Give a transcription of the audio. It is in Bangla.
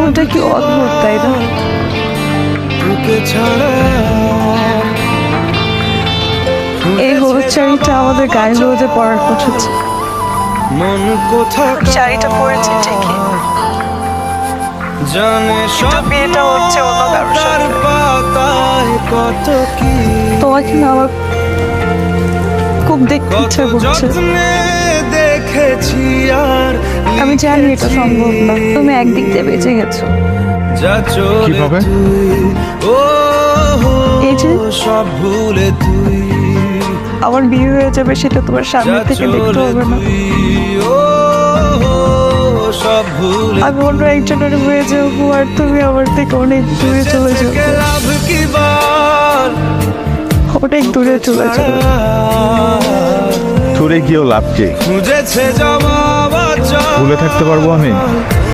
জীবনটা কি অদ্ভুত, তাই না? এই হলুদ শাড়িটা আমাদের গায়ে হলুদে পরার কথা ছিল। শাড়িটা পরেছে ঠিকই, কিন্তু বিয়েটা হচ্ছে অন্য কারোর সাথে। তোমাকে না আমার খুব দেখতে ইচ্ছা করছে। আমি জানি এটা সম্ভব না, তুমি একদিক দিয়ে বেঁচে গেছো। কিভাবে? এই যে আমার বিয়ে হয়ে যাবে, সেটা তোমার সামনে থেকে দেখতে হবে না। আমি অন্য একজনের হয়ে যাবো, আর তুমি আমার থেকে অনেক দূরে চলে যাবে, অনেক দূরে চলে যাবে। দূরে গিয়েও লাভ কি? ভুলে থাকতে পারবো আমি?